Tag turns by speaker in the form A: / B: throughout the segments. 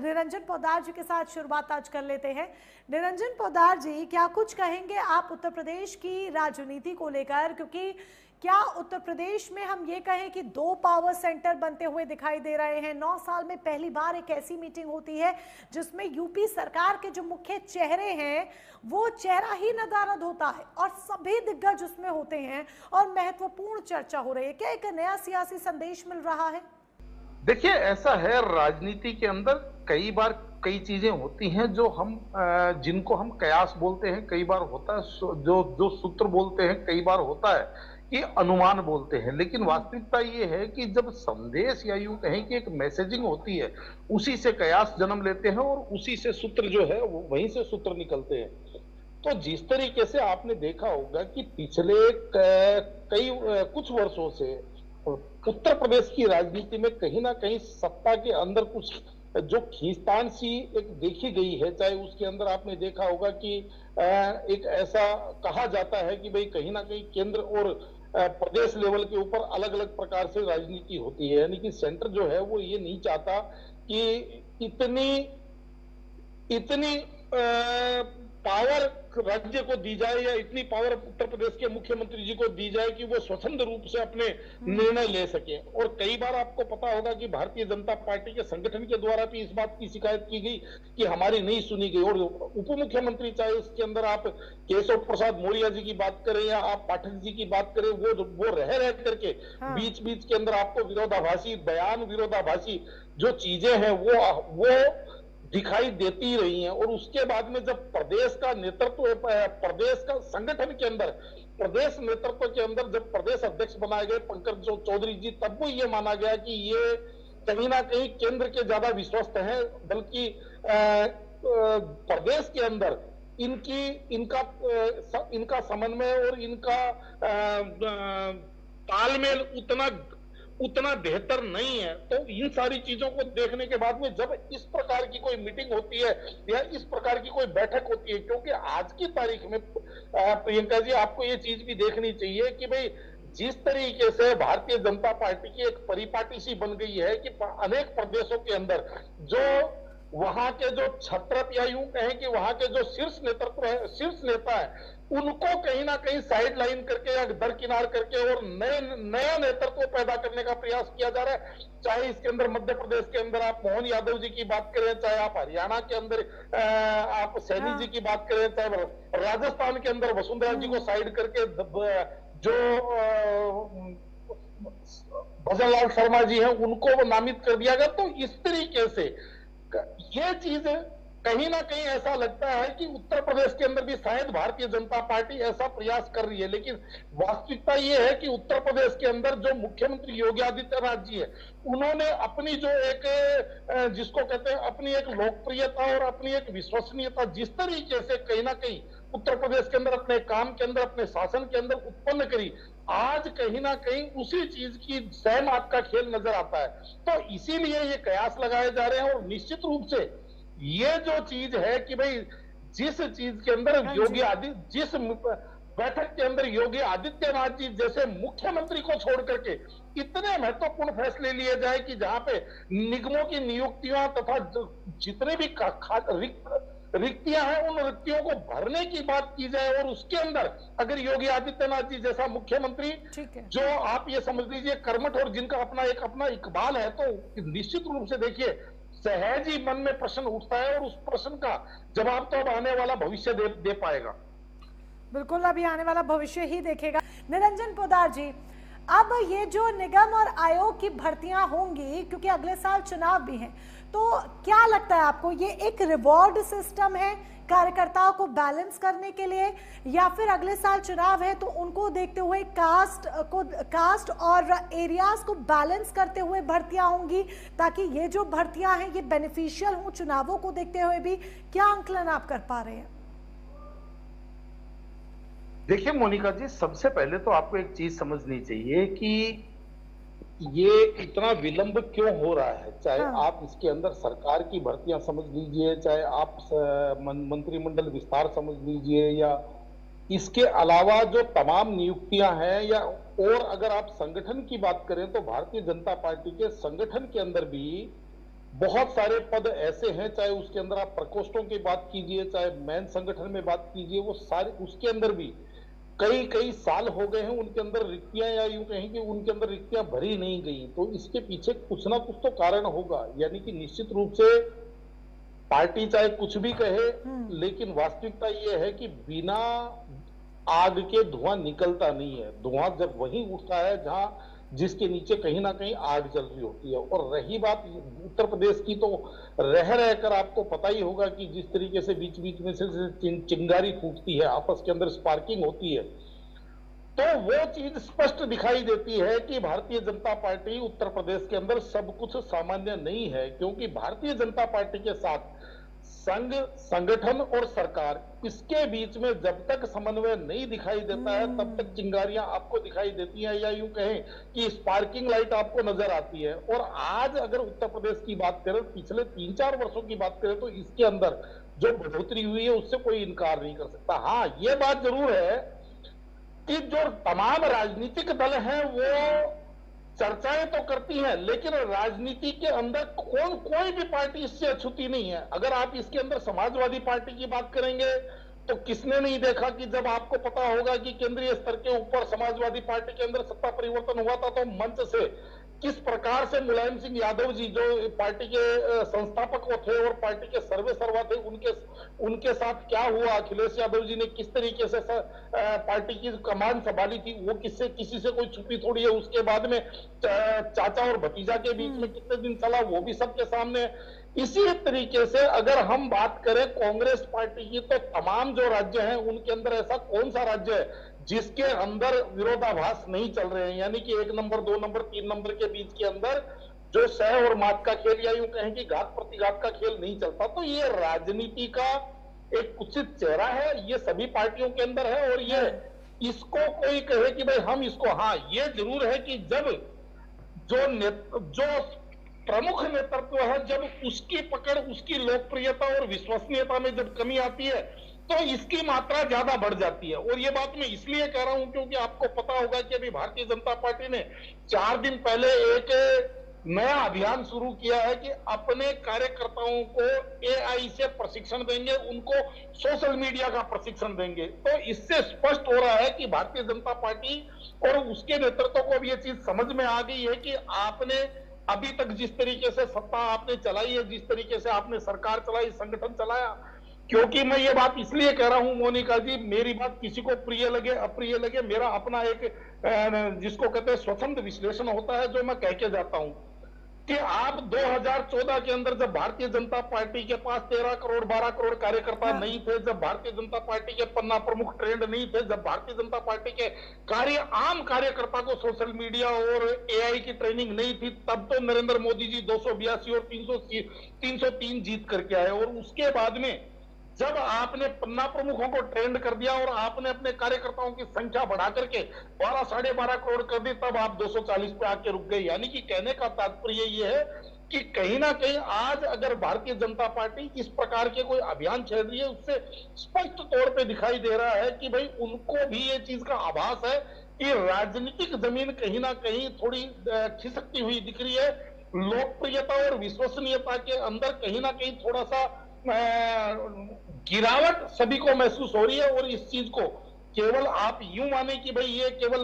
A: निरंजन पोद्दार जी के साथ शुरुआत आज कर लेते हैं। निरंजन पोद्दार जी, क्या कुछ कहेंगे आप उत्तर प्रदेश की राजनीति को लेकर, क्योंकि क्या उत्तर प्रदेश में हम ये कहें कि दो पावर सेंटर बनते हुए दिखाई दे रहे हैं। 9 साल में पहली बार एक ऐसी मीटिंग होती है जिसमें यूपी सरकार के जो मुख्य चेहरे हैं वो चेहरा ही नदारद होता है और सभी दिग्गज उसमें होते हैं और महत्वपूर्ण चर्चा हो रही है। क्या एक नया सियासी संदेश मिल रहा है?
B: देखिए, ऐसा है राजनीति के अंदर कई बार कई चीजें होती हैं जो हम जिनको हम कयास बोलते हैं, कई बार होता है जो जो सूत्र बोलते हैं, कई बार होता है कि अनुमान बोलते हैं। लेकिन वास्तविकता ये है कि जब संदेश या यूं कहें कि एक मैसेजिंग होती है, उसी से कयास जन्म लेते हैं और उसी से सूत्र जो है वो वहीं से सूत्र निकलते हैं। तो जिस तरीके से आपने देखा होगा कि पिछले कई कुछ वर्षों से उत्तर प्रदेश की राजनीति में कहीं ना कहीं सत्ता के अंदर कुछ जो खींचतान सी एक देखी गई है। चाहे उसके अंदर आपने देखा होगा कि एक ऐसा कहा जाता है कि भाई कहीं ना कहीं केंद्र और प्रदेश लेवल के ऊपर अलग अलग प्रकार से राजनीति होती है, यानी कि सेंटर जो है वो ये नहीं चाहता कि इतनी इतनी पावर राज्य को दी जाए या इतनी पावर उत्तर प्रदेश के मुख्यमंत्री जी को दी जाए कि वो स्वतंत्र रूप से अपने निर्णय ले सके। और कई बार आपको पता होगा कि भारतीय जनता पार्टी के संगठन के द्वारा भी इस बात की शिकायत की गई कि हमारी नहीं सुनी गई। और उप मुख्यमंत्री, चाहे उसके अंदर आप केशव प्रसाद मौर्य जी की बात करें या आप पाठक जी की बात करें, वो रह करके बीच बीच के अंदर आपको विरोधाभासी बयान, विरोधाभासी जो चीजें हैं वो दिखाई देती रही हैं। और उसके बाद में जब प्रदेश का नेतृत्व, प्रदेश का संगठन के अंदर, प्रदेश नेतृत्व के अंदर जब प्रदेश अध्यक्ष बनाए गए पंकज चौधरी जी, तब वो ये माना गया कि ये कहीं ना कहीं केंद्र के ज्यादा विश्वस्त हैं, बल्कि प्रदेश के अंदर इनका समन्वय और इनका तालमेल उतना बेहतर नहीं है। तो इन सारी चीजों को देखने के बाद में जब इस प्रकार की कोई मीटिंग होती है या इस प्रकार की कोई बैठक होती है, क्योंकि आज की तारीख में प्रियंका जी आपको ये चीज भी देखनी चाहिए कि भाई जिस तरीके से भारतीय जनता पार्टी की एक परिपाटी सी बन गई है कि अनेक प्रदेशों के अंदर जो वहां के जो छत्रप या यूं कहें कि वहां के जो शीर्ष नेता है, उनको कहीं ना कहीं साइड लाइन करके या दरकिनार करके और नया नेतृत्व पैदा करने का प्रयास किया जा रहा है। चाहे इसके अंदर मध्य प्रदेश के अंदर आप मोहन यादव जी की बात करें, चाहे आप हरियाणा के अंदर आप सैनी जी की बात करें, चाहे राजस्थान के अंदर वसुंधरा जी को साइड करके जो भजनलाल शर्मा जी हैं उनको नामित कर दिया गया। तो इस तरीके से ये चीज कहीं ना कहीं ऐसा लगता है कि उत्तर प्रदेश के अंदर भी शायद भारतीय जनता पार्टी ऐसा प्रयास कर रही है। लेकिन वास्तविकता ये है कि उत्तर प्रदेश के अंदर जो मुख्यमंत्री योगी आदित्यनाथ जी है, उन्होंने अपनी जो एक जिसको कहते हैं अपनी एक लोकप्रियता और अपनी एक विश्वसनीयता जिस तरीके से कहीं ना कहीं उत्तर प्रदेश के अंदर अपने काम के अंदर, अपने शासन के अंदर उत्पन्न करी, आज कहीं ना कहीं उसी चीज की सहमात का खेल नजर आता है। तो इसीलिए ये कयास लगाए जा रहे हैं। और निश्चित रूप से ये जो चीज है कि भाई जिस चीज के अंदर जिस बैठक के अंदर योगी आदित्यनाथ जी जैसे मुख्यमंत्री को छोड़ करके इतने महत्वपूर्ण फैसले लिए जाए कि जहां पे निगमों की नियुक्तियां तथा जितने भी रिक्तियां हैं उन रिक्तियों को भरने की बात की जाए, और उसके अंदर अगर योगी आदित्यनाथ जी जैसा मुख्यमंत्री जो आप ये समझ लीजिए कर्मठ और जिनका अपना इकबाल है, तो निश्चित रूप से देखिए सहज ही मन में प्रश्न उठता है और उस प्रश्न का जवाब तो अब आने वाला भविष्य दे पाएगा।
A: बिल्कुल, अभी आने वाला भविष्य ही देखेगा। निरंजन पोद्दार जी, अब ये जो निगम और आयोग की भर्तियां होंगी, क्योंकि अगले साल चुनाव भी हैं, तो क्या लगता है आपको ये एक रिवॉर्ड सिस्टम है कार्यकर्ताओं को बैलेंस करने के लिए, या फिर अगले साल चुनाव है तो उनको देखते हुए कास्ट और एरियाज को बैलेंस करते हुए भर्तियां होंगी, ताकि ये जो भर्तियां हैं ये बेनिफिशियल हों चुनावों को देखते हुए भी? क्या आंकलन आप कर पा रहे हैं?
B: देखिए मोनिका जी, सबसे पहले तो आपको एक चीज समझनी चाहिए कि ये इतना विलंब क्यों हो रहा है। चाहे आप इसके अंदर सरकार की भर्तियां समझ लीजिए, चाहे आप मंत्रिमंडल विस्तार समझ लीजिए, या इसके अलावा जो तमाम नियुक्तियां हैं, या और अगर आप संगठन की बात करें तो भारतीय जनता पार्टी के संगठन के अंदर भी बहुत सारे पद ऐसे हैं, चाहे उसके अंदर आप प्रकोष्ठों की बात कीजिए, चाहे मैन संगठन में बात कीजिए, वो सारे उसके अंदर भी कई कई साल हो गए हैं उनके अंदर रिक्तियां, या यूं कहें कि उनके अंदर रिक्तियां भरी नहीं गई। तो इसके पीछे कुछ ना कुछ तो कारण होगा, यानी कि निश्चित रूप से पार्टी चाहे कुछ भी कहे, लेकिन वास्तविकता यह है कि बिना आग के धुआं निकलता नहीं है। धुआं जब वहीं उठता है जहां जिसके नीचे कहीं ना कहीं आग जल रही होती है। और रही बात उत्तर प्रदेश की, तो रह रहकर आपको पता ही होगा कि जिस तरीके से बीच बीच में से चिंगारी फूटती है, आपस के अंदर स्पार्किंग होती है, तो वो चीज स्पष्ट दिखाई देती है कि भारतीय जनता पार्टी उत्तर प्रदेश के अंदर सब कुछ सामान्य नहीं है। क्योंकि भारतीय जनता पार्टी के साथ संघ, संगठन और सरकार, इसके बीच में जब तक समन्वय नहीं दिखाई देता है, तब तक चिंगारियां आपको दिखाई देती हैं, या यूं कहें कि स्पार्किंग लाइट आपको नजर आती है। और आज अगर उत्तर प्रदेश की बात करें, पिछले 3-4 वर्षों की बात करें, तो इसके अंदर जो बढ़ोतरी हुई है उससे कोई इनकार नहीं कर सकता। हाँ, ये बात जरूर है कि जो तमाम राजनीतिक दल हैं वो चर्चाएं तो करती हैं, लेकिन राजनीति के अंदर कोई भी पार्टी इससे अछूती नहीं है। अगर आप इसके अंदर समाजवादी पार्टी की बात करेंगे, तो किसने नहीं देखा कि जब आपको पता होगा कि केंद्रीय स्तर के ऊपर समाजवादी पार्टी के अंदर सत्ता परिवर्तन हुआ था, तो मंच से किस प्रकार से मुलायम सिंह यादव जी, जो पार्टी के संस्थापक थे और पार्टी के सर्वे सर्वा थे, उनके साथ क्या हुआ, अखिलेश यादव जी ने किस तरीके से पार्टी की कमान संभाली थी, वो किसी से कोई छुपी थोड़ी है। उसके बाद में चाचा और भतीजा के बीच में कितने दिन चला, वो भी सबके सामने। इसी तरीके से अगर हम बात करें कांग्रेस पार्टी की, तो तमाम जो राज्य हैं उनके अंदर ऐसा कौन सा राज्य है जिसके अंदर विरोधाभास नहीं चल रहे हैं, यानी कि 1 नंबर, 2 नंबर, 3 नंबर के बीच के अंदर जो सह और मात का खेल, या यूं कहें कि घात प्रतिघात का खेल नहीं चलता। तो ये राजनीति का एक कुत्सित चेहरा है, ये सभी पार्टियों के अंदर है। और ये इसको कोई कहे कि भाई हम इसको, हाँ ये जरूर है कि जब जो प्रमुख नेतृत्व है, जब उसकी पकड़, उसकी लोकप्रियता और विश्वसनीयता में जब कमी आती है, तो इसकी मात्रा ज्यादा बढ़ जाती है। और ये बात मैं इसलिए कह रहा हूं क्योंकि आपको पता होगा कि अभी भारतीय जनता पार्टी ने 4 दिन पहले एक नया अभियान शुरू किया है कि अपने कार्यकर्ताओं को एआई से प्रशिक्षण देंगे, उनको सोशल मीडिया का प्रशिक्षण देंगे। तो इससे स्पष्ट हो रहा है कि भारतीय जनता पार्टी और उसके नेतृत्व को अब ये चीज समझ में आ गई है कि आपने अभी तक जिस तरीके से सत्ता आपने चलाई है, जिस तरीके से आपने सरकार चलाई, संगठन चलाया। क्योंकि मैं ये बात इसलिए कह रहा हूं मोनिका जी, मेरी बात किसी को प्रिय लगे अप्रिय लगे, मेरा अपना एक जिसको कहते हैं स्वतंत्र विश्लेषण होता है, जो मैं कह के जाता हूं कि आप 2014 के अंदर जब भारतीय जनता पार्टी के पास 13 करोड़ 12 करोड़ कार्यकर्ता नहीं थे, जब भारतीय जनता पार्टी के पन्ना प्रमुख ट्रेंड नहीं थे, जब भारतीय जनता पार्टी के आम कार्यकर्ता को सोशल मीडिया और एआई की ट्रेनिंग नहीं थी, तब तो नरेंद्र मोदी जी 282 और 303 जीत करके आए। और उसके बाद में जब आपने पन्ना प्रमुखों को ट्रेंड कर दिया और आपने अपने कार्यकर्ताओं की संख्या बढ़ा करके 12 साढ़े 12 करोड़ कर दी, तब आप 240 पे आके रुक गए। यानी कि कहने का तात्पर्य यह है कि कहीं ना कहीं आज अगर भारतीय जनता पार्टी इस प्रकार के कोई अभियान छेड़ रही है, उससे स्पष्ट तौर पे दिखाई दे रहा है कि भाई उनको भी ये चीज का आभास है कि राजनीतिक जमीन कहीं ना कहीं थोड़ी खिसकती हुई दिख रही है। लोकप्रियता और विश्वसनीयता के अंदर कहीं ना कहीं थोड़ा सा गिरावट सभी को महसूस हो रही है। और इस चीज को केवल आप यूं माने कि भाई ये केवल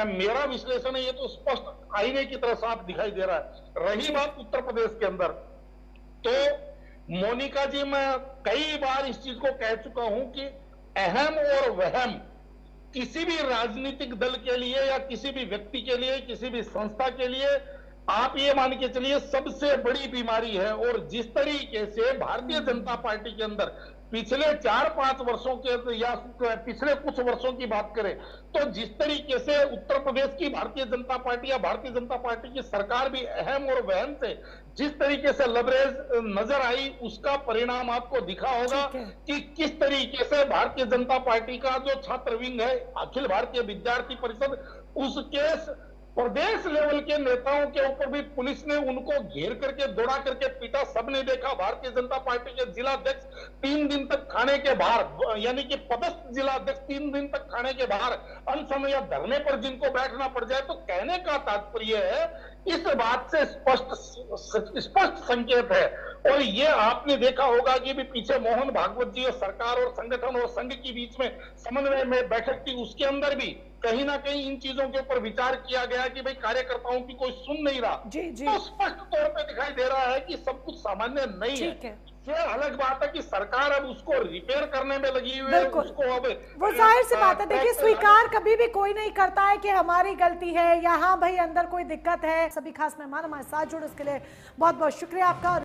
B: मेरा विश्लेषण है, ये तो स्पष्ट आईने की तरह साफ दिखाई दे रहा है। रही बात उत्तर प्रदेश के अंदर, तो मोनिका जी मैं कई बार इस चीज को कह चुका हूं कि अहम और वहम किसी भी राजनीतिक दल के लिए या किसी भी व्यक्ति के लिए, किसी भी संस्था के लिए आप ये मान के चलिए सबसे बड़ी बीमारी है। और जिस तरीके से भारतीय जनता पार्टी के अंदर पिछले 4-5 वर्षों के या पिछले कुछ वर्षों की बात करें, तो जिस तरीके से उत्तर प्रदेश की भारतीय जनता पार्टी या भारतीय जनता पार्टी की सरकार भी अहम और वहम से जिस तरीके से लबरेज नजर आई, उसका परिणाम आपको दिखा होगा कि किस तरीके से भारतीय जनता पार्टी का जो छात्र विंग है, अखिल भारतीय विद्यार्थी परिषद, उसके प्रदेश लेवल के नेताओं के ऊपर भी पुलिस ने उनको घेर करके दौड़ा करके पीटा, सबने देखा। भारतीय जनता पार्टी के जिला अध्यक्ष 3 दिन तक थाने के बाहर, यानी कि पदस्थ जिला अध्यक्ष 3 दिन तक थाने के बाहर अनशन या धरने पर जिनको बैठना पड़ जाए, तो कहने का तात्पर्य है इस बात से स्पष्ट संकेत है। और ये आपने देखा होगा कि भी पीछे मोहन भागवत जी और सरकार और संगठन और संघ के बीच में समन्वय में बैठक थी, उसके अंदर भी कहीं ना कहीं इन चीजों के ऊपर विचार किया गया कि भाई कार्यकर्ताओं की कोई सुन नहीं रहा।
A: जी जी
B: तो स्पष्ट तौर पे दिखाई दे रहा है कि सब कुछ सामान्य नहीं है। ये अलग बात है कि सरकार अब उसको रिपेयर करने में लगी हुई है, उसको अब
A: वो जाहिर सी बात है। देखिए, स्वीकार कभी भी कोई नहीं करता है कि हमारी गलती है या हाँ भाई अंदर कोई दिक्कत है। सभी खास मेहमान हमारे साथ जुड़े, उसके लिए बहुत बहुत शुक्रिया आपका।